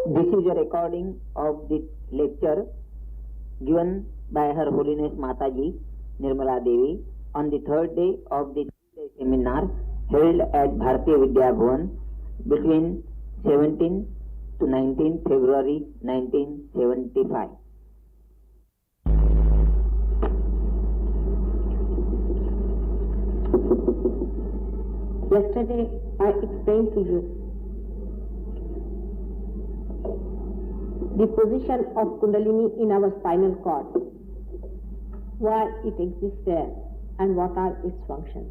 This is a recording of the lecture given by Her Holiness Mataji, Nirmala Devi, on the third day of the three-day seminar held at Bharatiya Vidya Bhavan between 17 to 19 February 1975. Yesterday I explained to you the position of Kundalini in our spinal cord, why it exists there and what are its functions.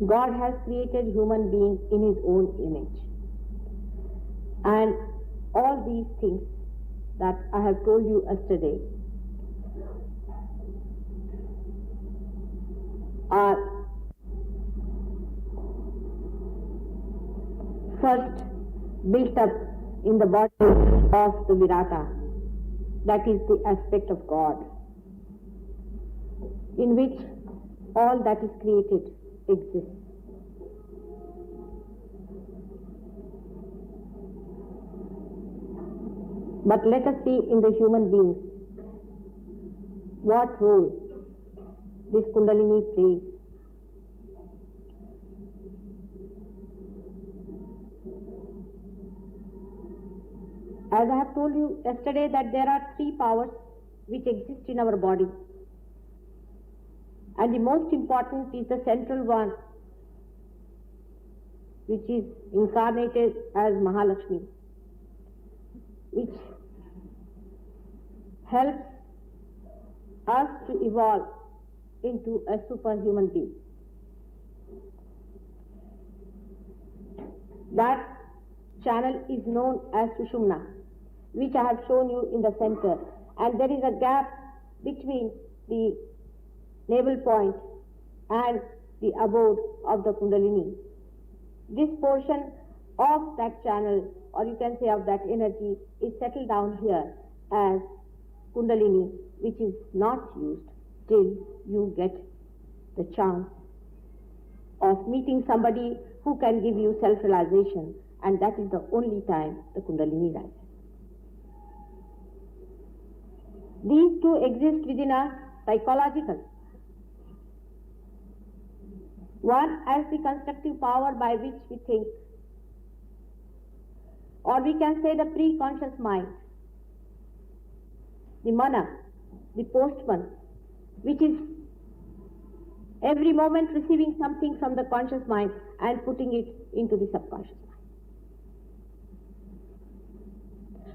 God has created human beings in His own image, and all these things that I have told you yesterday are first built up in the body of the Virata, that is the aspect of God, in which all that is created exists. But let us see in the human beings what role this Kundalini plays. As I have told you yesterday that there are three powers which exist in our body, and the most important is the central one, which is incarnated as Mahalakshmi, which helps us to evolve into a superhuman being. That channel is known as Sushumna, which I have shown you in the center, and there is a gap between the navel point and the abode of the Kundalini. This portion of that channel, or you can say of that energy, is settled down here as Kundalini, which is not used till you get the chance of meeting somebody who can give you self-realization, and that is the only time the Kundalini rises. These two exist within us psychologically. One as the constructive power by which we think, or we can say the pre-conscious mind, the mana, the postman, which is every moment receiving something from the conscious mind and putting it into the subconscious mind.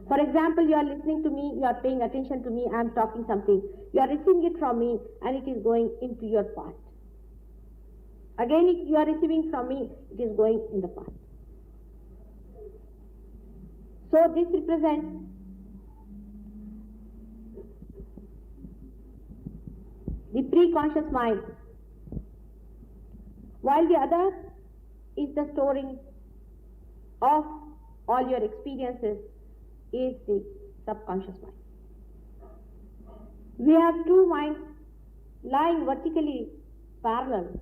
For example, you are listening to me, you are paying attention to me, I am talking something, you are receiving it from me and it is going into your past. Again, if you are receiving from me, it is going in the past. So this represents the pre-conscious mind, while the other is the storing of all your experiences, is the subconscious mind. We have two minds lying vertically parallel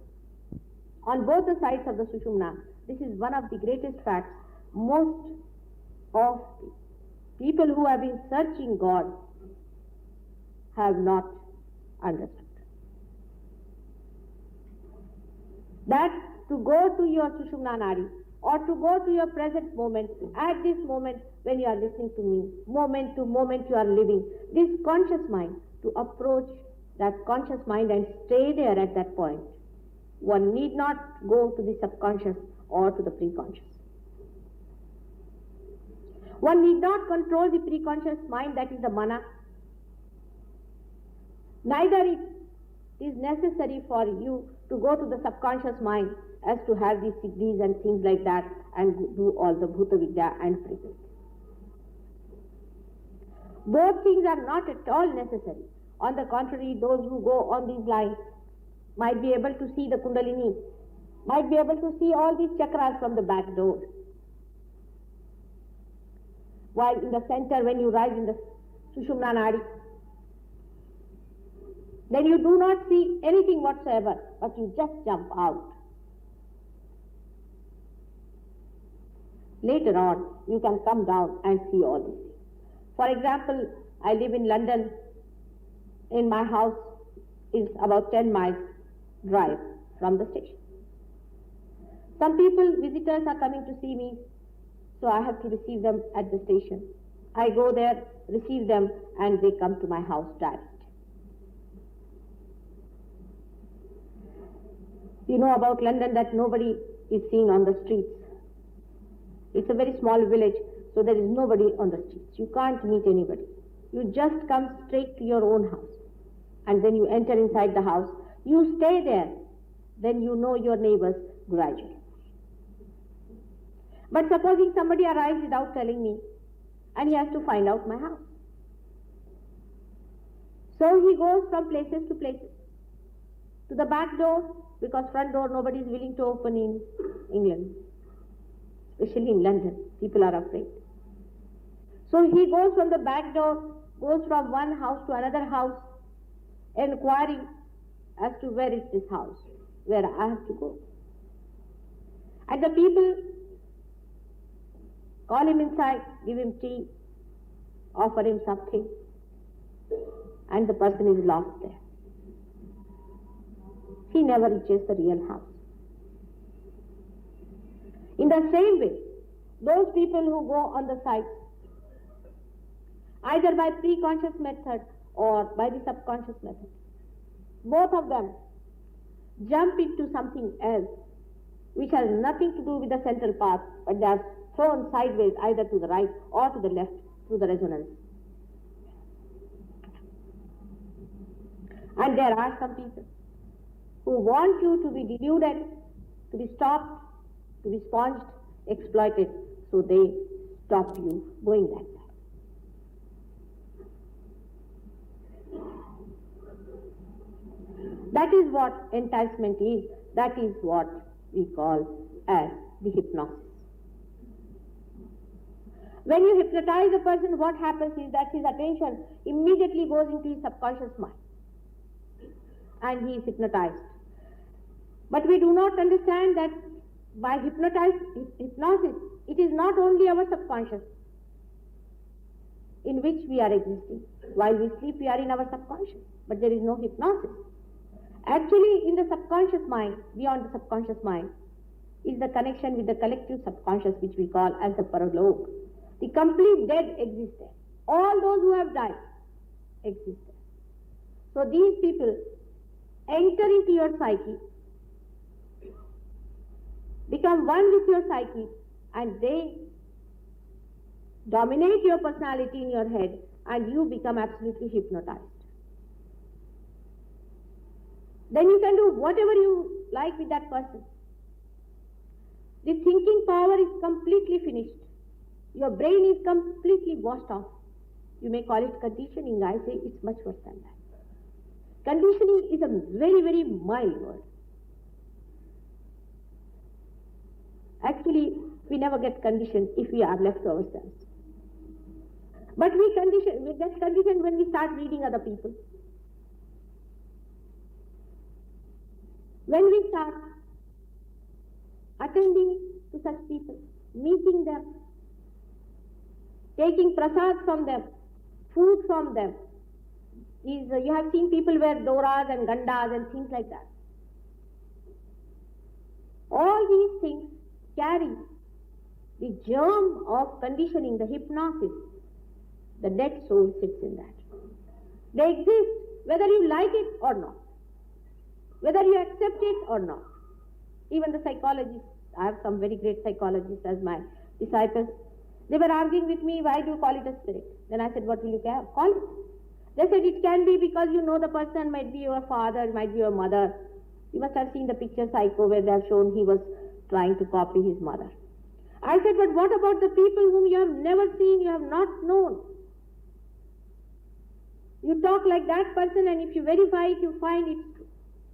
on both the sides of the Sushumna. This is one of the greatest facts most of people who have been searching God have not understood. That to go to your Sushumna Nadi, or to go to your present moment, at this moment when you are listening to me, moment to moment you are living, this conscious mind, to approach that conscious mind and stay there at that point. One need not go to the subconscious or to the pre-conscious. One need not control the pre-conscious mind, that is the mana. Neither it is necessary for you to go to the subconscious mind as to have these degrees and things like that and do all the Bhuta Vidya and present. Both things are not at all necessary. On the contrary, those who go on these lines might be able to see the Kundalini, might be able to see all these chakras from the back door. While in the center, when you rise in the Sushumna Nadi, then you do not see anything whatsoever, but you just jump out. Later on, you can come down and see all these things. For example, I live in London. In my house is about 10 miles drive from the station. Some people, visitors are coming to see me, so I have to receive them at the station. I go there, receive them, and they come to my house direct. You know about London that nobody is seen on the streets. It's a very small village, so there is nobody on the streets. You can't meet anybody. You just come straight to your own house, and then you enter inside the house. You stay there, then you know your neighbors gradually. But supposing somebody arrives without telling me, and he has to find out my house. So he goes from places to places. To the back door, because front door nobody is willing to open in England. Especially in London, people are afraid. So he goes from the back door, goes from one house to another house, inquiring as to where is this house, where I have to go. And the people call him inside, give him tea, offer him something, and the person is lost there. He never reaches the real house. In the same way, those people who go on the sites, either by pre-conscious method or by the subconscious method, both of them jump into something else which has nothing to do with the central path, but they are thrown sideways either to the right or to the left through the resonance. And there are some people who want you to be deluded, to be stopped, to be sponged, exploited, so they stop you going that way. That is what enticement is. That is what we call as the hypnosis. When you hypnotize a person, what happens is that his attention immediately goes into his subconscious mind and he is hypnotized. But we do not understand that by hypnosis, it is not only our subconscious in which we are existing. While we sleep, we are in our subconscious, but there is no hypnosis. Actually, in the subconscious mind, beyond the subconscious mind, is the connection with the collective subconscious, which we call as the paralog. The complete dead exist there. All those who have died exist there. So these people enter into your psyche, become one with your psyche, and they dominate your personality in your head, and you become absolutely hypnotized. Then you can do whatever you like with that person. The thinking power is completely finished. Your brain is completely washed off. You may call it conditioning. I say it's much worse than that. Conditioning is a very, very mild word. Actually, we never get conditioned if we are left to ourselves. But we get conditioned when we start reading other people. When we start attending to such people, meeting them, taking prasad from them, food from them. You have seen people wear doras and gandas and things like that. All these things carry the germ of conditioning, the hypnosis. The dead soul sits in that. They exist whether you like it or not, whether you accept it or not. Even the psychologists, I have some very great psychologists as my disciples, they were arguing with me, why do you call it a spirit? Then I said, what will you call it? They said, it can be because you know the person might be your father, might be your mother. You must have seen the picture Psycho where they have shown he was trying to copy his mother. I said, but what about the people whom you have never seen, you have not known? You talk like that person, and if you verify it, you find it.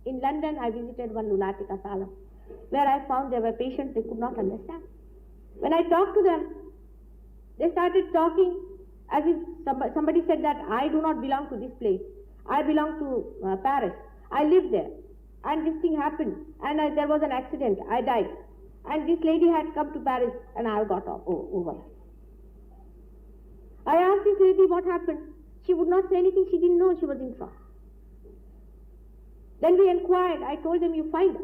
In London, I visited one lunatic asylum where I found there were patients they could not understand. When I talked to them, they started talking as if somebody said that I do not belong to this place. I belong to Paris. I live there. And this thing happened. And there was an accident. I died. And this lady had come to Paris and I got over her. I asked this lady what happened. She would not say anything. She didn't know she was in trouble. Then we inquired. I told them, you find her.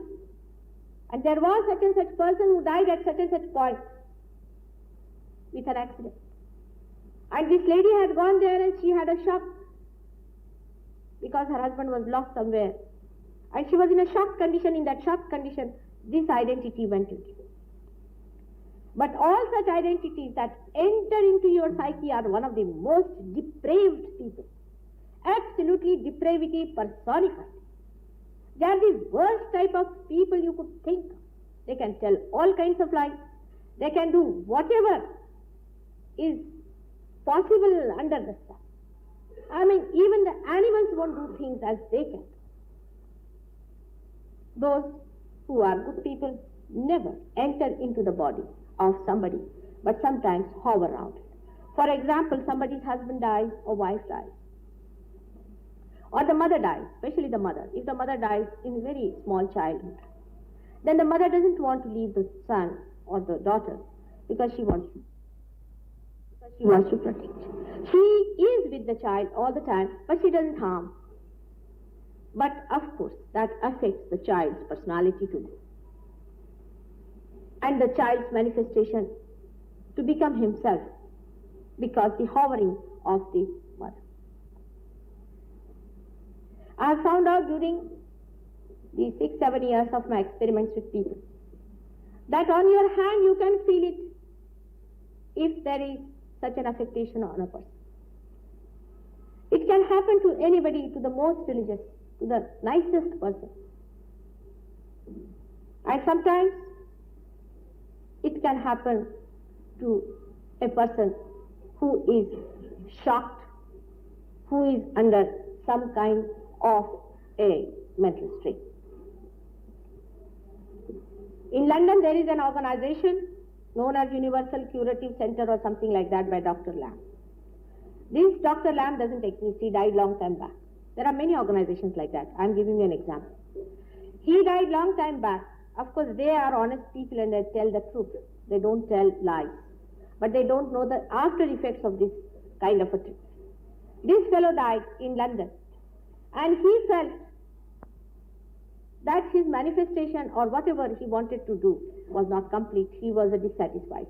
And there was such and such person who died at such and such point with an accident. And this lady had gone there and she had a shock because her husband was lost somewhere. And she was in a shocked condition. In that shocked condition, this identity went into. But all such identities that enter into your psyche are one of the most depraved people. Absolutely depravity personified. They are the worst type of people you could think of. They can tell all kinds of lies. They can do whatever is possible under the sun. I mean, even the animals won't do things as they can. Those who are good people never enter into the body of somebody, but sometimes hover around it. For example, somebody's husband dies or wife dies. Or the mother dies, especially the mother. If the mother dies in very small childhood, then the mother doesn't want to leave the son or the daughter because she wants to protect. She is with the child all the time, but she doesn't harm. But of course, that affects the child's personality to grow. And the child's manifestation to become himself because the hovering of the mother. I have found out during the 6-7 years of my experiments with people that on your hand you can feel it if there is such an affectation on a person. It can happen to anybody, to the most religious, to the nicest person. And sometimes it can happen to a person who is shocked, who is under some kind of a mental strain. In London, there is an organization known as Universal Curative Center or something like that by Dr. Lamb. This Dr. Lamb doesn't exist. He died long time back. There are many organizations like that. I'm giving you an example. He died long time back. Of course, they are honest people and they tell the truth. They don't tell lies. But they don't know the after effects of this kind of a trip. This fellow died in London. And he felt that his manifestation or whatever he wanted to do was not complete. He was dissatisfied.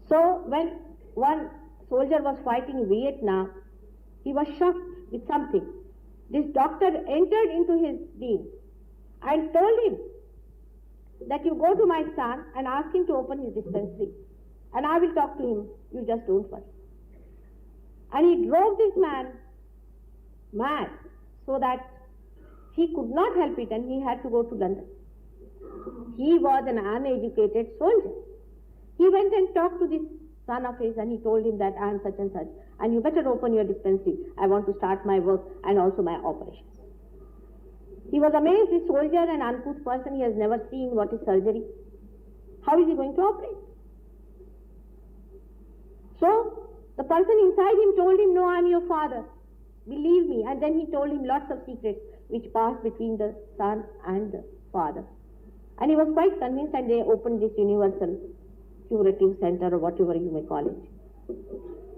So when one soldier was fighting in Vietnam, he was shocked with something. This doctor entered into his being and told him that you go to my son and ask him to open his dispensary and I will talk to him, you just don't worry. And he drove this man mad so that he could not help it and he had to go to London. He was an uneducated soldier. He went and talked to this son of his and he told him that I am such and such and you better open your dispensary. I want to start my work and also my operations. He was amazed. This soldier, an uncouth person, he has never seen what is surgery. How is he going to operate? So the person inside him told him, no, I am your father. Believe me. And then he told him lots of secrets which passed between the son and the father. And he was quite convinced and they opened this Universal Curative Center or whatever you may call it.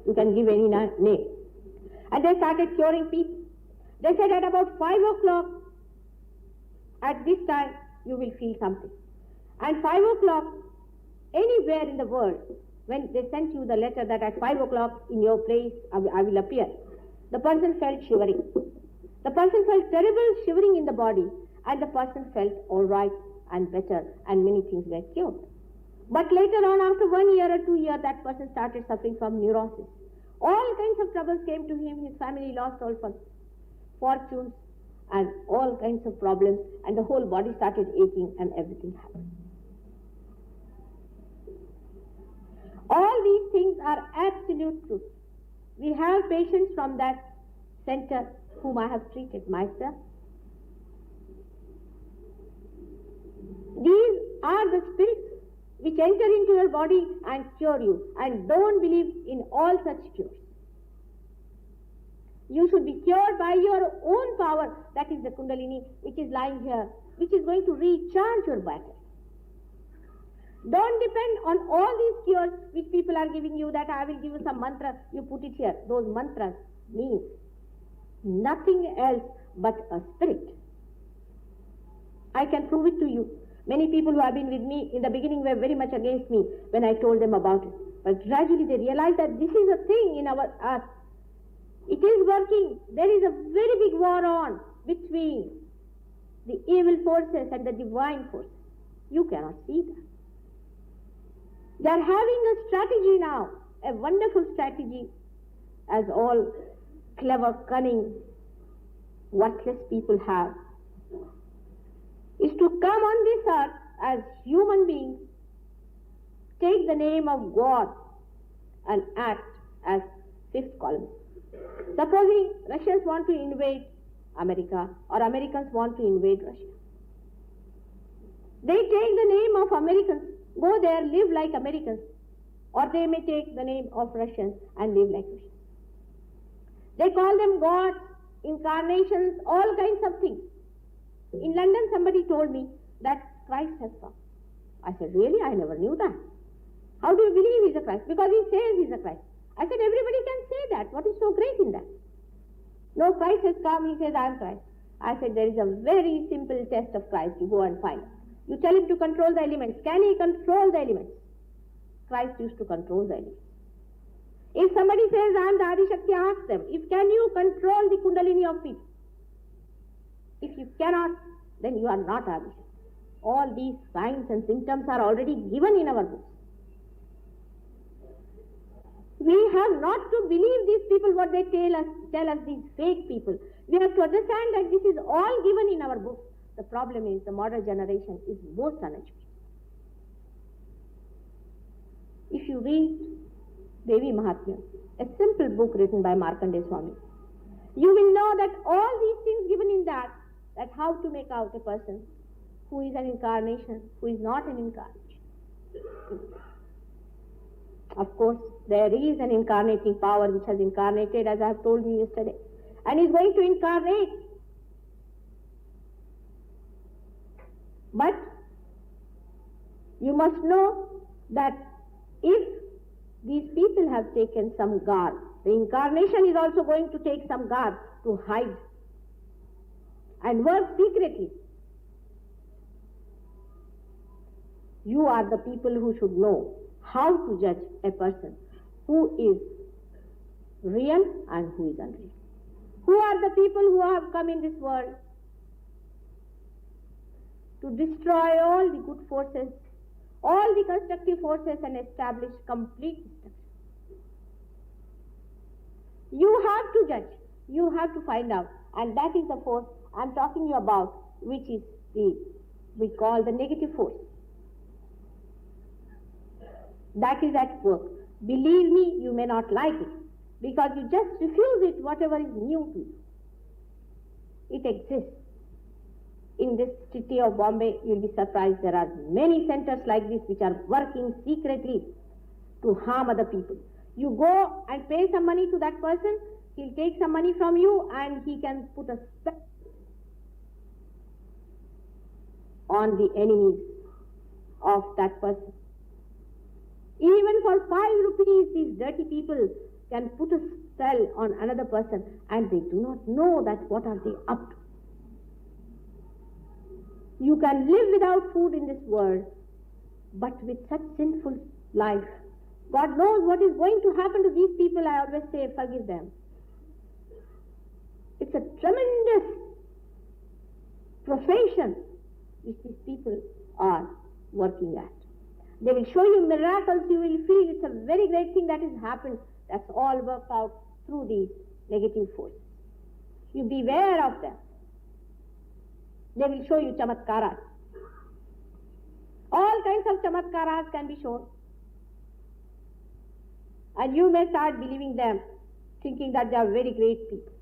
You can give any name. And they started curing people. They said at about 5 o'clock, at this time, you will feel something. And 5 o'clock, anywhere in the world, when they sent you the letter that at 5 o'clock in your place, I will appear, the person felt shivering. The person felt terrible shivering in the body, and the person felt all right and better, and many things were cured. But later on, after 1 year or 2 years, that person started suffering from neurosis. All kinds of troubles came to him. His family lost all fortunes and all kinds of problems, and the whole body started aching and everything happened. All these things are absolute truth. We have patients from that center whom I have treated myself. These are the spirits which enter into your body and cure you, and don't believe in all such cures. You should be cured by your own power, that is the Kundalini, which is lying here which is going to recharge your battery. Don't depend on all these cures which people are giving you, that I will give you some mantra, you put it here. Those mantras mean nothing else but a spirit. I can prove it to you. Many people who have been with me in the beginning were very much against me when I told them about it. But gradually they realized that this is a thing in our earth. It is working. There is a very big war on between the evil forces and the divine forces. You cannot see that. They are having a strategy now, a wonderful strategy, as all clever, cunning, worthless people have, is to come on this earth as human beings, take the name of God and act as fifth column. Supposing Russians want to invade America or Americans want to invade Russia. They take the name of Americans, go there, live like Americans, or they may take the name of Russians and live like Russians. They call them gods, incarnations, all kinds of things. In London, somebody told me that Christ has come. I said, really? I never knew that. How do you believe he's a Christ? Because he says he's a Christ. I said, everybody can say that. What is so great in that? No, Christ has come, he says, I am Christ. I said, there is a very simple test of Christ. You go and find. You tell him to control the elements. Can he control the elements? Christ used to control the elements. If somebody says, I am the Adi Shakti, ask them, can you control the Kundalini of people? If you cannot, then you are not Adi Shakti. All these signs and symptoms are already given in our books. We have not to believe these people what they tell us, these fake people. We have to understand that this is all given in our books. The problem is the modern generation is most uneducated. If you read Devi Mahatmya, a simple book written by Markandeya Swami, you will know that all these things given in that how to make out a person who is an incarnation, who is not an incarnation. Of course, there is an incarnating power which has incarnated, as I have told you yesterday, and is going to incarnate. But you must know that if these people have taken some guard, the incarnation is also going to take some guard to hide and work secretly. You are the people who should know how to judge a person who is real and who is unreal. Who are the people who have come in this world to destroy all the good forces, all the constructive forces, and establish complete destruction. You have to judge, you have to find out, and that is the force I am talking you about, which is we call the negative force. That is at work. Believe me, you may not like it, because you just refuse it, whatever is new to you. It exists. In this city of Bombay, you will be surprised, there are many centers like this which are working secretly to harm other people. You go and pay some money to that person, he'll take some money from you and he can put a spell on the enemies of that person. Even for 5 rupees, these dirty people can put a spell on another person and they do not know that what are they up to. You can live without food in this world, but with such sinful life, God knows what is going to happen to these people. I always say, forgive them. It's a tremendous profession which these people are working at. They will show you miracles, you will feel it's a very great thing that has happened. That's all worked out through these negative forces. You beware of them. They will show you chamatkaras. All kinds of chamatkaras can be shown. And you may start believing them, thinking that they are very great people.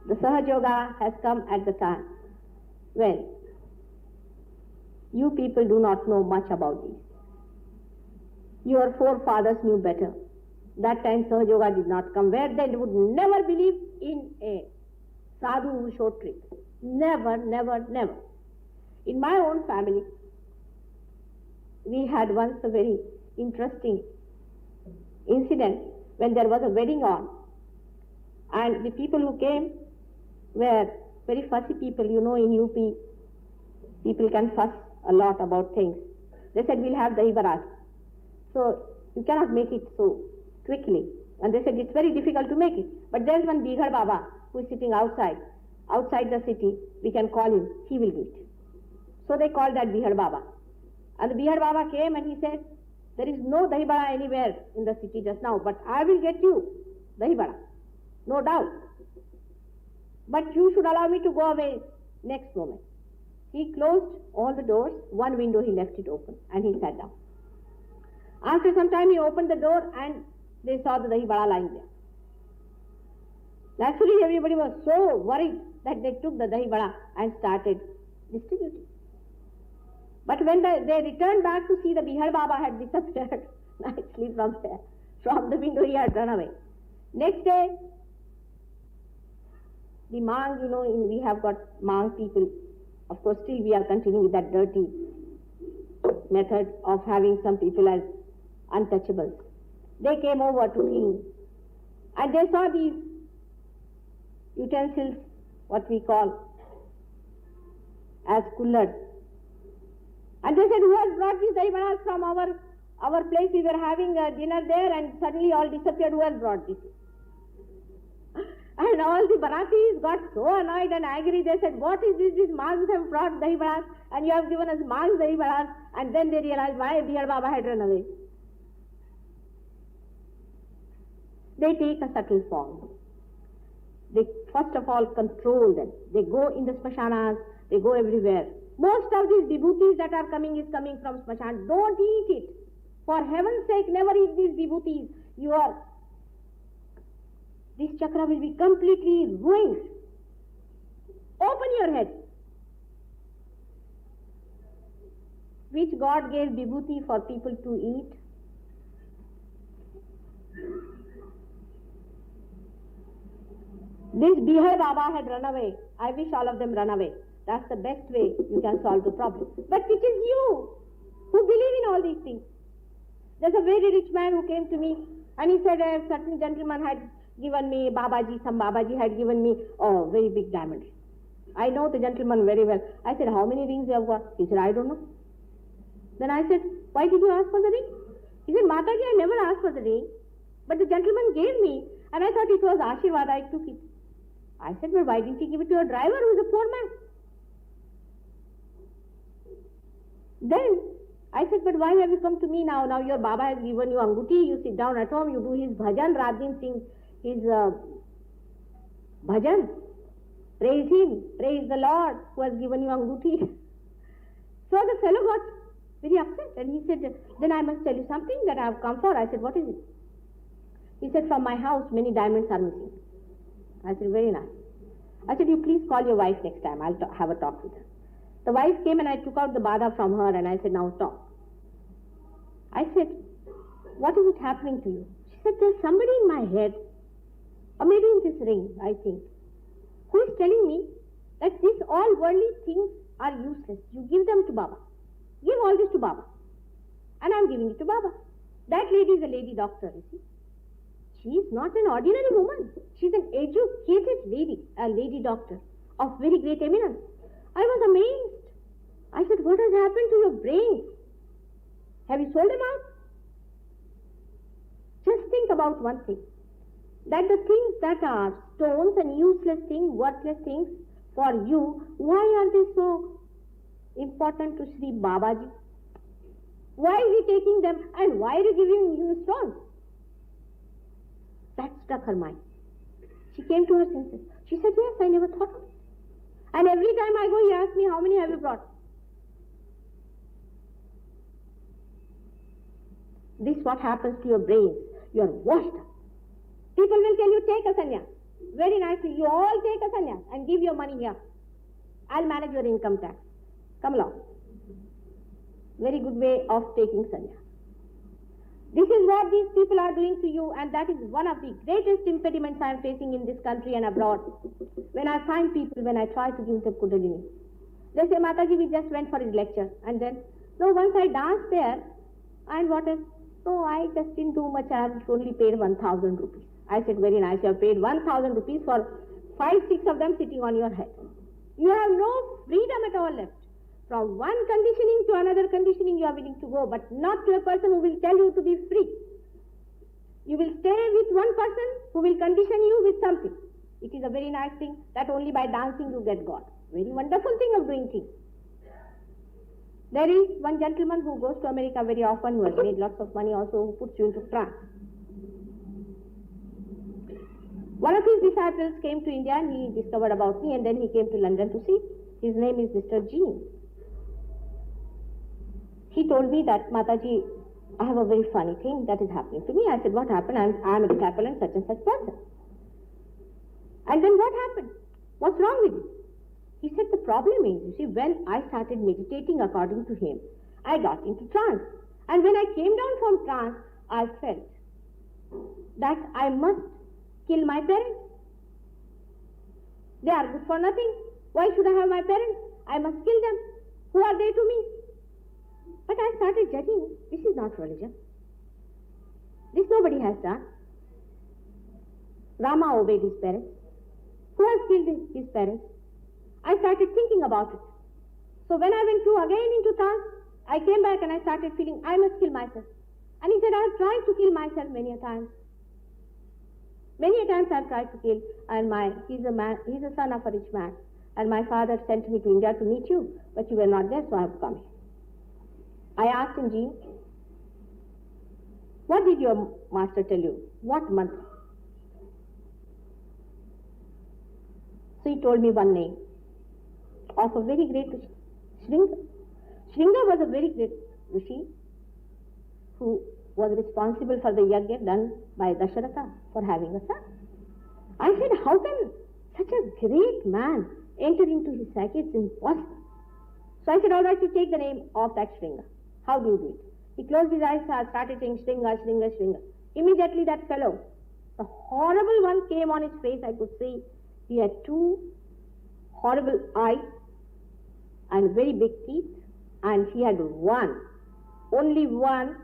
The Sahaja Yoga has come at the time when you people do not know much about these. Your forefathers knew better. That time Sahaja Yoga did not come, where they would never believe in a sadhu who showed trick. Never, never, never. In my own family, we had once a very interesting incident when there was a wedding on, and the people who came were very fussy people. You know, in UP, people can fuss a lot about things. They said, we'll have dahi barat. So you cannot make it so quickly. And they said, it's very difficult to make it. But there's one Bighar Baba who is sitting outside the city. We can call him. He will do it. So they called that Bighar Baba. And the Bighar Baba came and he said, there is no dahi bada anywhere in the city just now, but I will get you dahi bada. No doubt. But you should allow me to go away next moment. He closed all the doors. One window he left it open and he sat down. After some time he opened the door and they saw the dahi bada lying there. Naturally everybody was so worried that they took the dahi bada and started distributing. But when they returned back to see the Bighar Baba had disappeared nicely from there, from the window he had run away. Next day, the Mang, you know, we have got Mang people. Of course, still we are continuing with that dirty method of having some people as untouchables. They came over to clean and they saw these utensils, what we call as kullad. And they said, who has brought these dahi badas from our place? We were having dinner there and suddenly all disappeared. Who has brought this? And all the Baratis got so annoyed and angry. They said, what is this? These Mangs have brought dahi badas and you have given us Mangs dahi badas. And then they realized why Bighar Baba had run away. They take a subtle form. They first of all control them. They go in the smashanas, they go everywhere. Most of these vibhutis that are coming is coming from smashan. Don't eat it. For heaven's sake, never eat these vibhutis. This chakra will be completely ruined. Open your head. Which God gave vibhuti for people to eat? This Bighar Baba had run away. I wish all of them run away. That's the best way you can solve the problem. But it is you who believe in all these things. There's a very rich man who came to me and he said, a certain gentleman had given me, some Babaji had given me, very big diamond. I know the gentleman very well. I said, how many rings you have got? He said, I don't know. Then I said, why did you ask for the ring? He said, Mataji, I never asked for the ring. But the gentleman gave me and I thought it was Ashirwad, I took it. I said, well, why didn't you give it to your driver who is a poor man? Then I said, but why have you come to me now? Now your Baba has given you anguti, you sit down at home, you do his bhajan, rather than sing his bhajan. Praise him, praise the Lord who has given you anguti. So the fellow got very upset and he said, then I must tell you something that I have come for. I said, what is it? He said, from my house many diamonds are missing. I said, very nice. I said, you please call your wife next time. I'll have a talk with her. The wife came and I took out the bada from her and I said, now talk. I said, what is it happening to you? She said, there's somebody in my head, or maybe in this ring, I think, who is telling me that these all worldly things are useless. You give them to Baba. Give all this to Baba. And I'm giving it to Baba. That lady is a lady doctor, you see. She is not an ordinary woman. She is an educated lady, a lady doctor of very great eminence. I was amazed. I said, what has happened to your brains? Have you sold them out? Just think about one thing. That the things that are stones and useless things, worthless things for you, why are they so important to Sri Babaji? Why is he taking them and why are you giving him stones? That struck her mind. She came to her senses. She said, yes, I never thought of it. And every time I go, he asks me, how many have you brought? This is what happens to your brains. You are washed up. People will tell you, take a sannyas. Very nicely. You all take a sannyas and give your money here. I'll manage your income tax. Come along. Very good way of taking sannyas. This is what these people are doing to you, and that is one of the greatest impediments I am facing in this country and abroad. When I find people, when I try to give them Kundalini, they say, Mataji, we just went for his lecture. And then, no, once I danced there, and what else? No, I just didn't do much. I have only paid 1,000 rupees. I said, very nice. You have paid 1,000 rupees for 5, 6 of them sitting on your head. You have no freedom at all left. From one conditioning to another conditioning you are willing to go, but not to a person who will tell you to be free. You will stay with one person who will condition you with something. It is a very nice thing that only by dancing you get God. Very wonderful thing of doing things. There is one gentleman who goes to America very often, who has made lots of money also, who puts you into trance. One of his disciples came to India and he discovered about me, and then he came to London to see. His name is Mr. Jean. He told me that, Mataji, I have a very funny thing that is happening to me. I said, what happened? I am a disciple and such person. And then what happened? What's wrong with you? He said, the problem is, you see, when I started meditating according to him, I got into trance. And when I came down from trance, I felt that I must kill my parents. They are good for nothing. Why should I have my parents? I must kill them. Who are they to me? But I started judging. This is not religion. This nobody has done. Rama obeyed his parents. Who has killed his parents? I started thinking about it. So when I went again into trance, I came back and I started feeling I must kill myself. And he said, I have tried to kill myself many a time. Many a times I have tried to kill, and he's a son of a rich man. And my father sent me to India to meet you, but you were not there, so I have come here. I asked him, Jean, what did your master tell you? What mantra? So he told me one name of a very great Rishi, Shringa. Shringa was a very great Rishi who was responsible for the yajna done by Dasharatha for having a son. I said, how can such a great man enter into his psyche? It's impossible. So I said, all right, you take the name of that Shringa. How do you do it? He closed his eyes and started saying, Shringa, Shringa, Shringa. Immediately that fellow, the horrible one came on his face. I could see he had 2 horrible eyes and very big teeth, and he had only one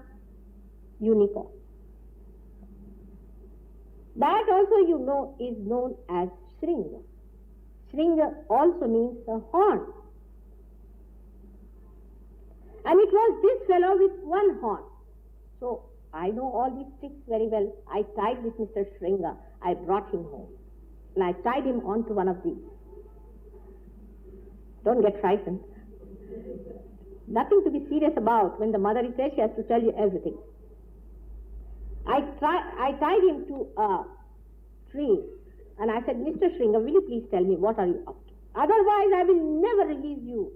unicorn. That also, you know, is known as Shringa. Shringa also means a horn. And it was this fellow with 1 horn. So I know all these tricks very well. I tied this Mr. Shringa. I brought him home. And I tied him onto one of these. Don't get frightened. Nothing to be serious about. When the mother is there, she has to tell you everything. I tied him to a tree. And I said, Mr. Shringa, will you please tell me what are you up to? Otherwise, I will never release you.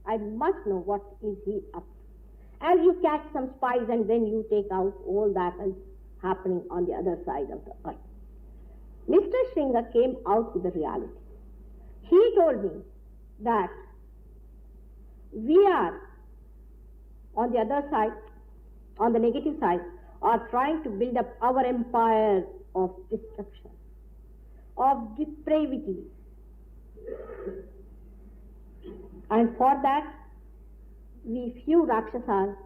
I must know what is he up to. As you catch some spies and then you take out all that is happening on the other side of the earth. Mr. Shringa came out with the reality. He told me that we are on the other side, on the negative side, are trying to build up our empire of destruction, of depravity. And for that, we few Rakshasas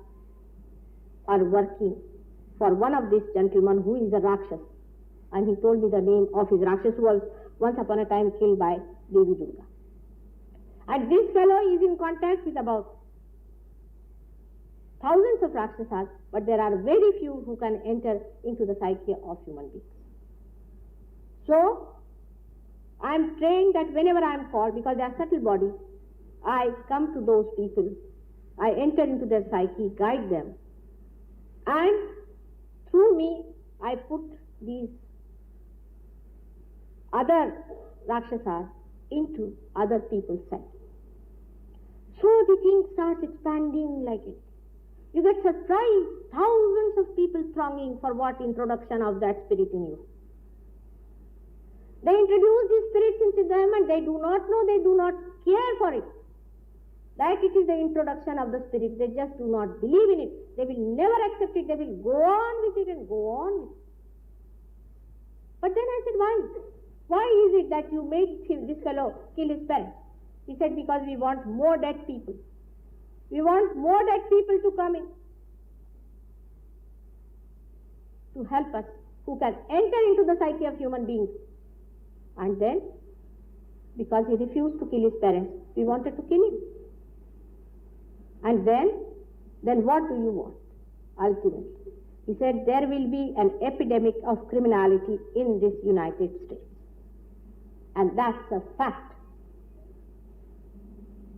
are working for one of these gentlemen who is a Rakshas. And he told me the name of his Rakshas, who was once upon a time killed by Devi Durga. And this fellow is in contact with about thousands of Rakshasas, but there are very few who can enter into the psyche of human beings. So, I am trained that whenever I am called, because they are subtle bodies, I come to those people, I enter into their psyche, guide them, and through me, I put these other Rakshasas into other people's psyche. So the thing starts expanding like it. You get surprised, thousands of people thronging for what introduction of that spirit in you. They introduce these spirits into them and they do not know, they do not care for it. that it is the introduction of the spirit. They just do not believe in it. They will never accept it. They will go on with it and go on with it. But then I said, why? Why is it that you made this fellow kill his parents? He said, because we want more dead people. We want more dead people to come in to help us, who can enter into the psyche of human beings. And then, because he refused to kill his parents, we wanted to kill him. And then what do you want, ultimately? He said, there will be an epidemic of criminality in this United States. And that's a fact.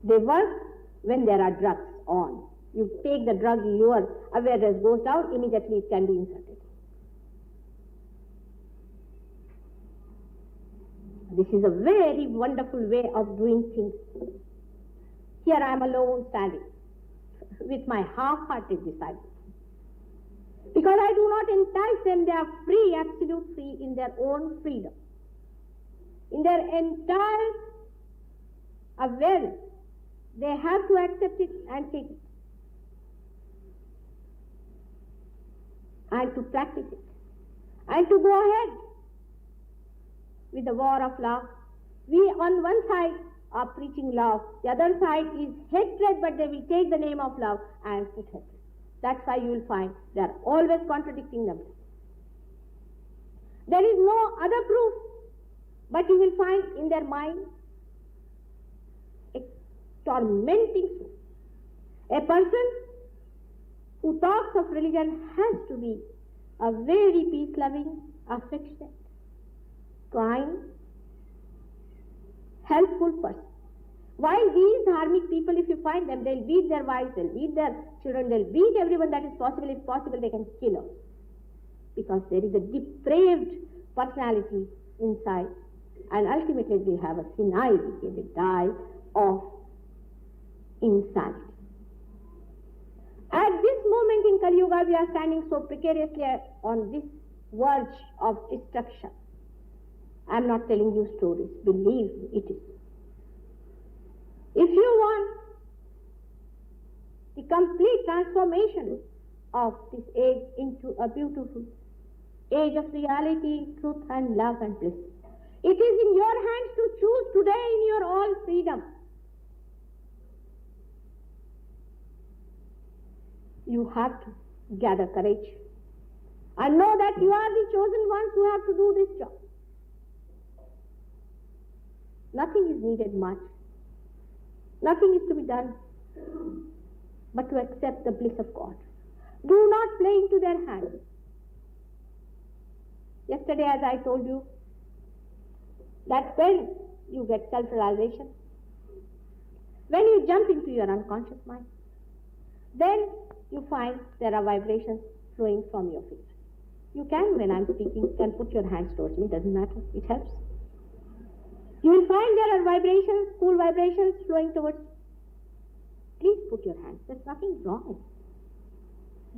They work when there are drugs on. You take the drug, your awareness goes down, immediately it can be inserted. This is a very wonderful way of doing things. Here I am alone standing with my half-hearted disciples. Because I do not entice them, they are free, absolute free in their own freedom. In their entire awareness, they have to accept it and take it. And to practice it. And to go ahead with the war of love. We on one side are preaching love, the other side is hatred, but they will take the name of love and put hatred. That's why you will find they are always contradicting themselves. There is no other proof, but you will find in their mind a tormenting truth. A person who talks of religion has to be a very peace-loving, affectionate, kind, helpful person. While these dharmic people, if you find them, they'll beat their wives, they'll beat their children, they'll beat everyone that is possible. If possible, they can kill us. Because there is a depraved personality inside. And ultimately they have a senility, they die of insanity. At this moment in Kali Yuga, we are standing so precariously on this verge of destruction. I am not telling you stories, believe me, it is. If you want the complete transformation of this age into a beautiful age of reality, truth and love and bliss, it is in your hands to choose today in your all freedom. You have to gather courage and know that you are the chosen ones who have to do this job. Nothing is needed much. Nothing is to be done but to accept the bliss of God. Do not play into their hands. Yesterday, as I told you, that when you get self-realization, when you jump into your unconscious mind, then you find there are vibrations flowing from your feet. You can, when I'm speaking, can put your hands towards me, doesn't matter, it helps. You will find there are vibrations, cool vibrations flowing towards you. Please put your hands, there's nothing wrong.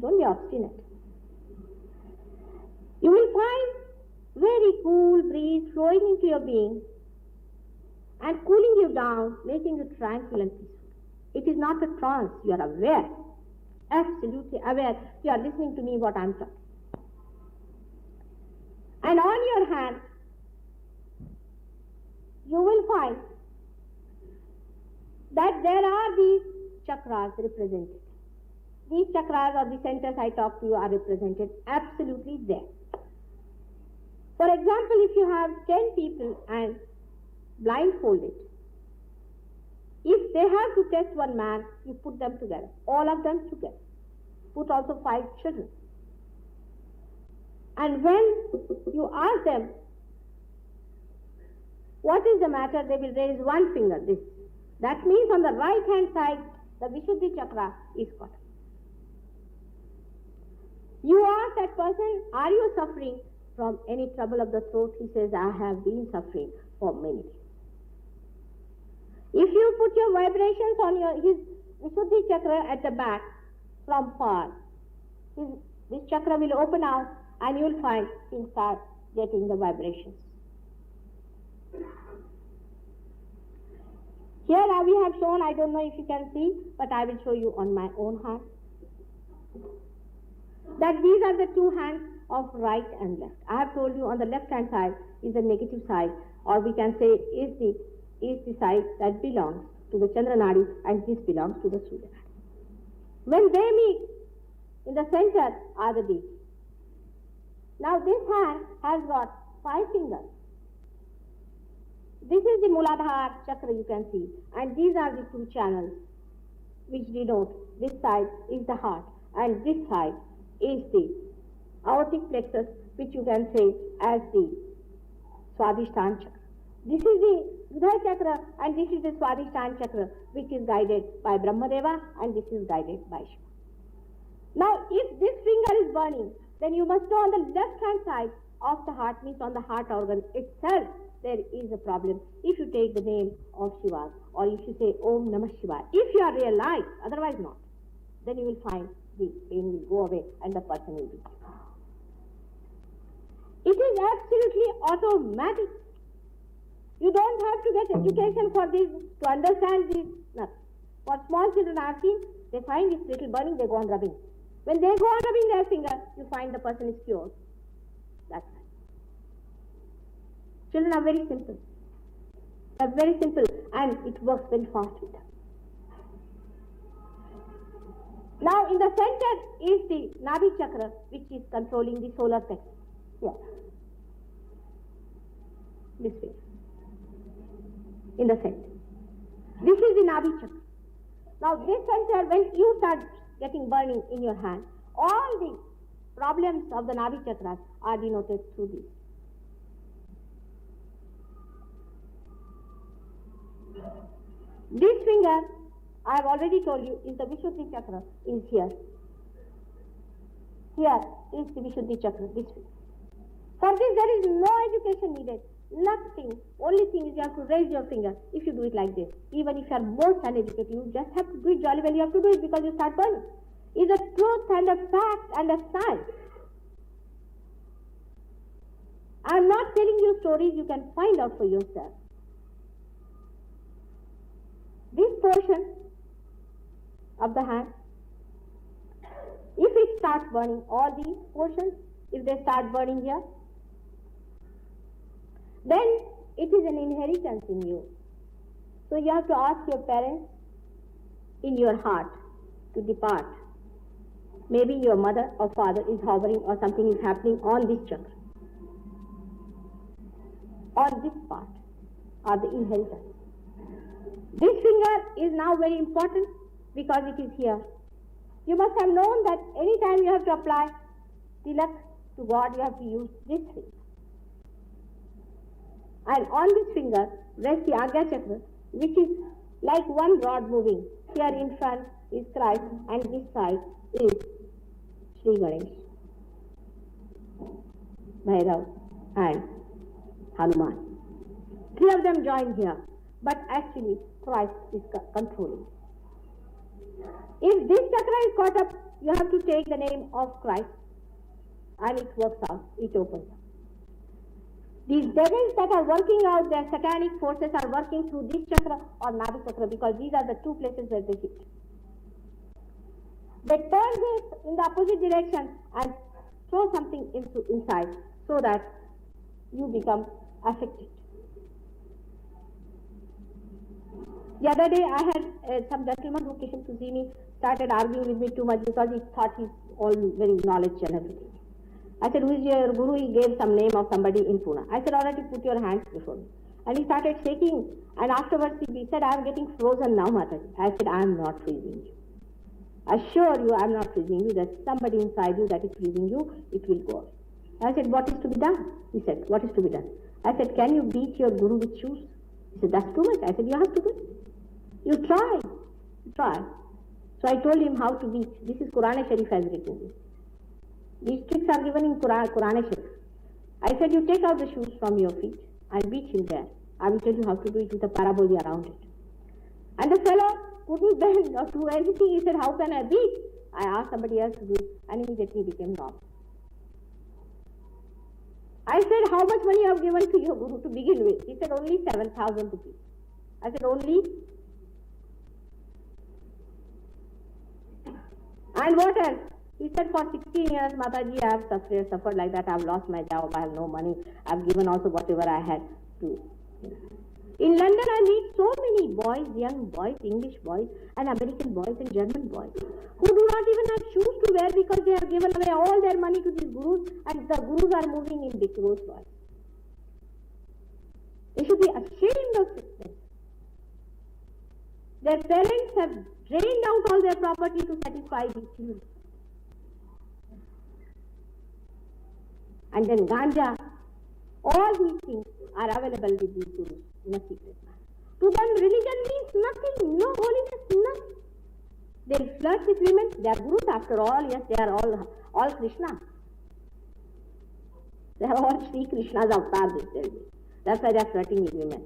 Don't be obstinate. You will find very cool breeze flowing into your being and cooling you down, making you tranquil and peaceful. It is not a trance, you are aware, absolutely aware. You are listening to me what I am talking. And on your hand, you will find that there are these chakras represented. These chakras or the centers I talk to you are represented absolutely there. For example, if you have 10 people and blindfolded, if they have to test one man, you put them together, all of them together. Put also 5 children. And when you ask them, what is the matter, they will raise one finger, this. That means on the right hand side, the Vishuddhi chakra is caught. You ask that person, are you suffering from any trouble of the throat? He says, I have been suffering for many days. If you put your vibrations on his Vishuddhi chakra at the back from far, this chakra will open out and you will find he'll start getting the vibrations. Here we have shown, I don't know if you can see, but I will show you on my own hand, that these are the two hands of right and left. I have told you on the left hand side is the negative side, or we can say is the side that belongs to the Chandra Nadi, and this belongs to the Surya Nadi. When they meet, in the center are the Devi. Now this hand has got 5 fingers. This is the Muladhara chakra, you can see, and these are the 2 channels which denote this side is the heart and this side is the aortic plexus, which you can say as the Swadhisthana chakra. This is the Hridaya chakra and this is the Swadhisthana chakra, which is guided by Brahmadeva and this is guided by Shiva. Now if this finger is burning, then you must know on the left hand side of the heart, means on the heart organ itself, there is a problem. If you take the name of Shiva, or if you say Om Namah Shivaya, if you are realized, otherwise not, then you will find the pain will go away and the person will be cured. It is absolutely automatic. You don't have to get education for this, to understand this, nothing. What small children are seen, they find this little burning, they go on rubbing. When they go on rubbing their finger, you find the person is cured. That's right. Children are very simple. They are very simple and it works very fast with them. Now in the center is the Nabhi chakra, which is controlling the solar plexus. Here. This way. In the center. This is the Nabhi chakra. Now this center, when you start getting burning in your hand, all the problems of the Nabhi chakras are denoted through this. This finger, I have already told you, is the Vishuddhi chakra, is here. Here is the Vishuddhi chakra, this finger. For this there is no education needed, nothing. Only thing is you have to raise your finger if you do it like this. Even if you are most uneducated, you just have to do it jolly well, you have to do it because you start burning. It's a truth and a fact and a science. I am not telling you stories, you can find out for yourself. This portion of the hand, if it starts burning, all these portions, if they start burning here, then it is an inheritance in you. So you have to ask your parents in your heart to depart. Maybe your mother or father is hovering or something is happening on this chakra. On this part are the inheritance. This finger is now very important because it is here. You must have known that any time you have to apply tilak to God, you have to use this finger. And on this finger rests the Agya chakra, which is like one rod moving. Here in front is Christ and this side is Sri Ganesh, Bhairav and Hanuman. 3 of them join here, but actually Christ is controlling. If this chakra is caught up, you have to take the name of Christ and it works out, it opens up. These devils that are working out, their satanic forces are working through this chakra or Nabhi chakra because these are the 2 places where they hit. They turn this in the opposite direction and throw something inside so that you become affected. The other day I had some gentleman who came to see me, started arguing with me too much because he thought he's all very knowledge and everything. I said, who is your guru? He gave some name of somebody in Pune. I said, all right, you put your hands before me. And he started shaking and afterwards he said, I am getting frozen now, Mataji. I said, I am not freezing you. Assure you I am not freezing you. There's somebody inside you that is freezing you. It will go away. I said, what is to be done? He said, what is to be done? I said, can you beat your guru with shoes? He said, that's too much. I said, you have to do it. You try. You try. So I told him how to beat. This is Quran Sharif has written this. These tricks are given in Quran Sharif. I said, you take out the shoes from your feet and beat him there. I will tell you how to do it with a parabola around it. And the fellow couldn't bend or do anything. He said, how can I beat? I asked somebody else to do it and immediately became normal. I said, how much money you have given to your guru to begin with? He said, only 7,000 rupees. I said, only And what else? He said, for 16 years, Mataji, I have suffered like that. I have lost my job. I have no money. I have given also whatever I had to. In London, I meet so many boys, young boys, English boys, and American boys and German boys, who do not even have shoes to wear because they have given away all their money to these gurus, and the gurus are moving in big Rolls Royce. They should be ashamed of it. Their parents have drained out all their property to satisfy these children. And then ganja, all these things are available with these gurus in a secret manner. To them, religion means nothing, no holiness, nothing. They flirt with women, they are gurus after all, yes, they are all Krishna. They are all Sri Krishna's avatar, they tell me. That's why they are flirting with women.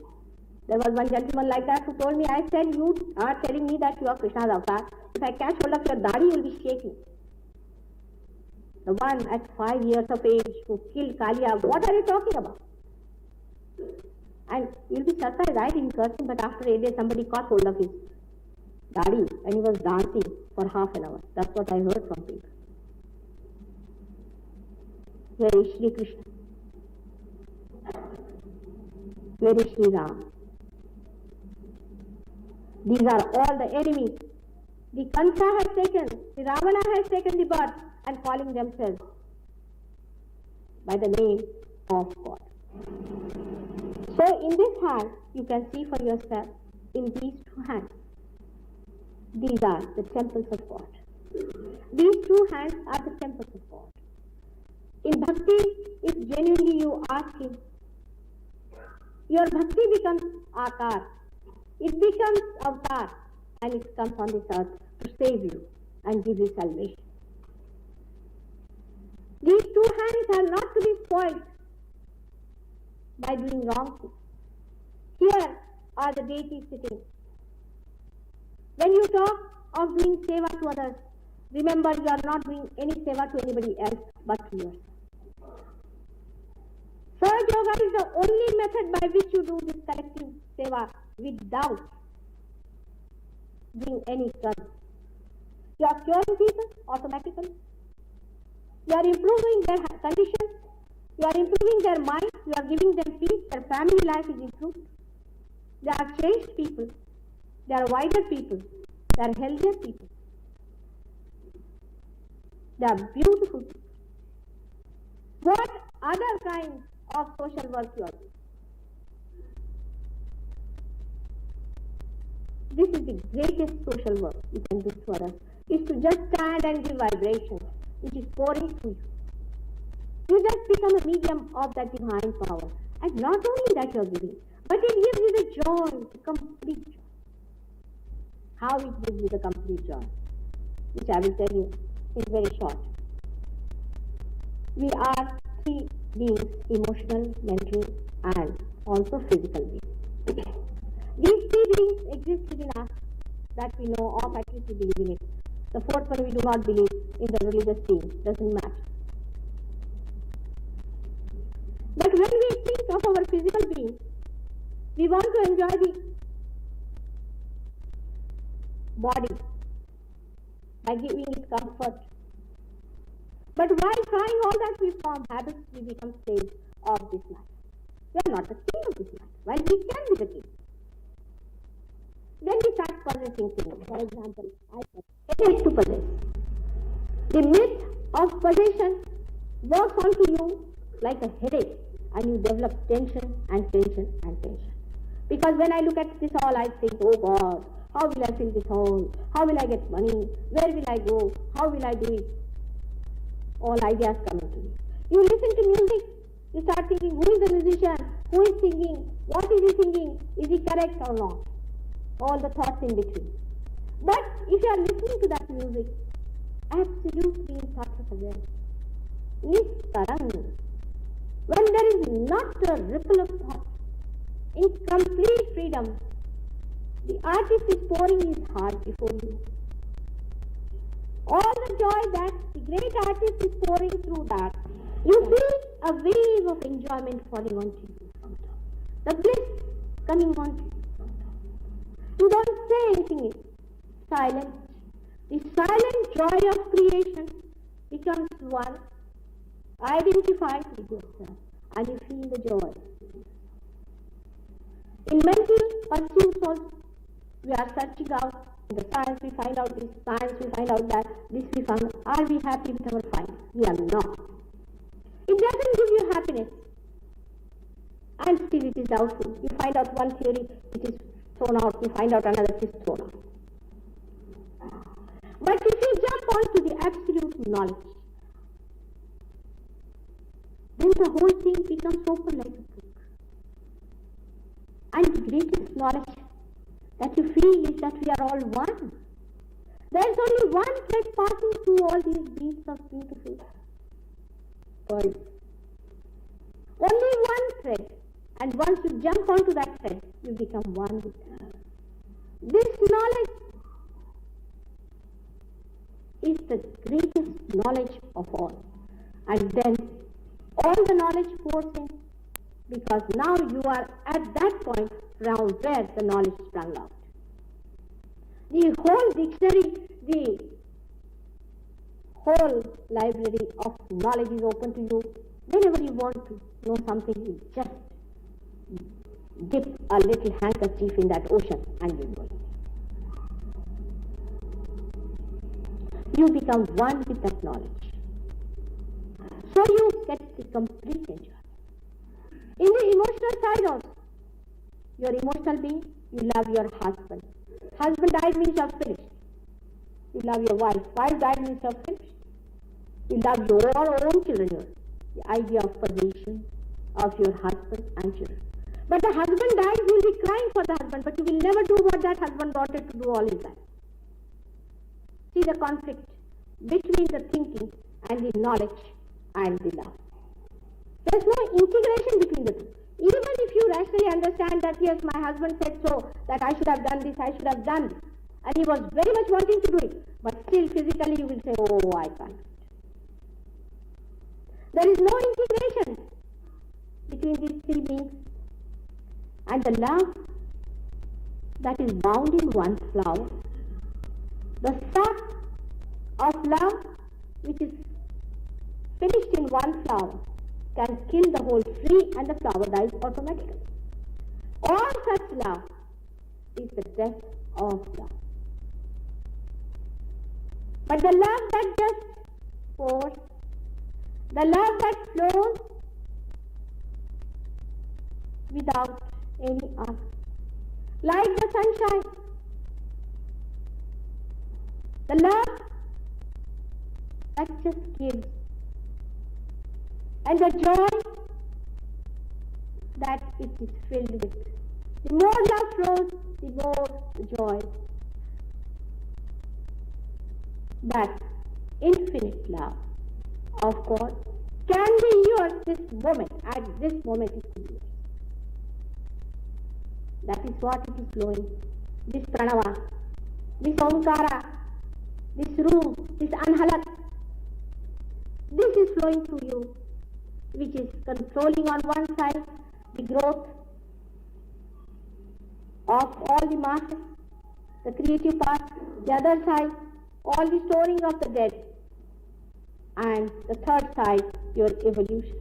There was one gentleman like that who told me, I said, you are telling me that you are Krishna's avatar. If I catch hold of your daddy, you will be shaking. The one at 5 years of age who killed Kalia, what are you talking about? And you'll be surprised, I didn't curse him, but after 8 days somebody caught hold of his daddy and he was dancing for half an hour. That's what I heard from people. Where is Shri Krishna? Where is Shri Ram? These are all the enemies. The Kansa has taken, the Ravana has taken the birth and calling themselves by the name of God. So in this hand, you can see for yourself, in these two hands, these are the temples of God. These two hands are the temples of God. In bhakti, if genuinely you ask Him, your bhakti becomes akar. It becomes avatar and it comes on this earth to save you and give you salvation. These two hands are not to be spoiled by doing wrong things. Here are the deities sitting. When you talk of doing seva to others, remember you are not doing any seva to anybody else but to yourself. Sahaja Yoga is the only method by which you do this collective seva without doing any trouble. You are curing people automatically. You are improving their conditions. You are improving their mind. You are giving them peace. Their family life is improved. They are changed people. They are wiser people. They are healthier people. They are beautiful people. What other kind of social work you are doing? This is the greatest social work you can do for us, is to just stand and give vibrations, which is pouring through you. You just become a medium of that divine power. And not only that you are giving, but it gives you the joy, the complete joy. How it gives you the complete joy, which I will tell you in very short. We are three beings, emotional, mental, and also physical beings. These three beings exist within us that we know of, at least we believe in it. The fourth one we do not believe in the religious being, doesn't matter. But when we think of our physical being, we want to enjoy the body by giving it comfort. But while trying all that, we form habits, we become slaves of this life. We are not the king of this life, while we can be the king. Then we start possessing things. For example, I is to possess. The myth of possession works onto you like a headache, and you develop tension and tension and tension. Because when I look at this all, I think, oh God, how will I fill this hole? How will I get money? Where will I go? How will I do it? All ideas come into you. You listen to music, you start thinking, who is the musician? Who is singing? What is he singing? Is he correct or not? All the thoughts in between. But if you are listening to that music, absolutely in thoughts of again, nistarang, when there is not a ripple of thought, in complete freedom, the artist is pouring his heart before you. All the joy that the great artist is pouring through that, you feel a wave of enjoyment falling onto you from top. The bliss coming onto you from top. You don't say anything, it's silent, The silent joy of creation becomes one, identified with yourself, and you feel the joy. In mental pursuits also, we are searching out. In the science we find out this, science we find out that, this we found out. Are we happy with our finding? We are not. It doesn't give you happiness. And still it is doubtful. You find out one theory, it is thrown out. You find out another, it is thrown out. But if you jump onto the absolute knowledge, then the whole thing becomes open like a book. And the greatest knowledge that you feel is that we are all one. There is only one thread passing through all these beads of beautiful pearls. Only one thread. And once you jump onto that thread, you become one with her. This knowledge is the greatest knowledge of all. And then all the knowledge pours in, because now you are at that point round where the knowledge sprung out. The whole dictionary, the whole library of knowledge is open to you. Whenever you want to know something, you just dip a little handkerchief in that ocean and you know it. You become one with that knowledge. So you get the complete enjoyment. In the emotional side also, your emotional being, you love your husband. Husband died means you are finished. You love your wife. Wife died means you are finished. You love your own children. The idea of possession of your husband and children. But the husband died, you will be crying for the husband, but you will never do what that husband wanted to do all his life. See the conflict between the thinking and the knowledge and the love. There is no integration between the two. Even if you rationally understand that, yes, my husband said so, that I should have done this, I should have done this, and he was very much wanting to do it, but still physically you will say, oh, I can't. There is no integration between these three beings. And the love that is bound in one flower, the sap of love which is finished in one flower, can kill the whole tree and the flower dies automatically. All such love is the death of love. But the love that just pours, the love that flows without any ask, like the sunshine, the love that just gives, and the joy that it is filled with. The more love flows, the more the joy. That infinite love of God can be yours this moment. At this moment it is yours. That is what it is flowing. This pranava, this omkara, this room, this anhalat, this is flowing through you, which is controlling on one side the growth of all the masses, the creative part, the other side, all the storing of the dead, and the third side, your evolution.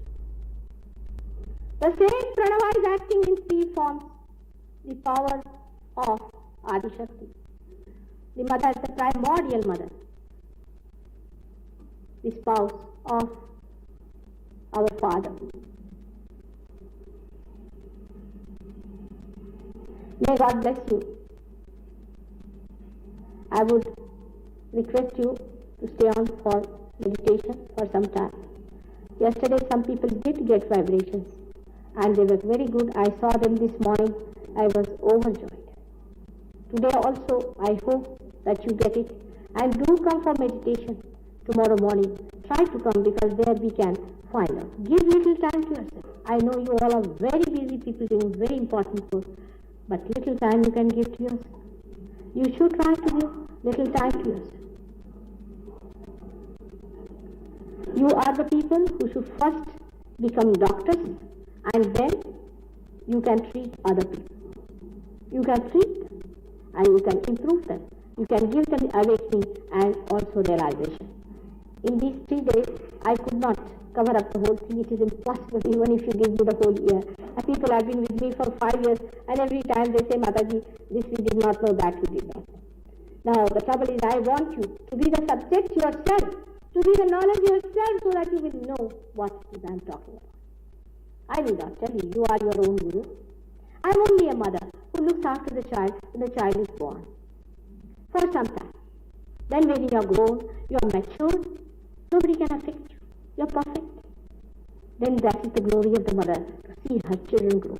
The same pranava is acting in three forms. The power of Adi Shakti, the mother, the primordial mother, the spouse of our Father. May God bless you. I would request you to stay on for meditation for some time. Yesterday some people did get vibrations and they were very good. I saw them this morning. I was overjoyed. Today also I hope that you get it, and do come for meditation tomorrow morning. Try to come, because there we can find out. Give little time to yourself. I know you all are very busy people doing very important work, but little time you can give to yourself. You should try to give little time to yourself. You are the people who should first become doctors, and then you can treat other people. You can treat them and you can improve them. You can give them awakening and also realization. In these 3 days, I could not cover up the whole thing. It is impossible even if you give me the whole year. And people have been with me for 5 years, and every time they say, Mataji, this we did not know, that we did not know. Now, the trouble is, I want you to be the subject yourself, to be the knowledge yourself, so that you will know what I am talking about. I will not tell you. You are your own guru. I am only a mother who looks after the child when the child is born. For some time. Then when you are grown, you are mature, nobody can affect you. You are perfect. Then that is the glory of the mother, to see her children grow.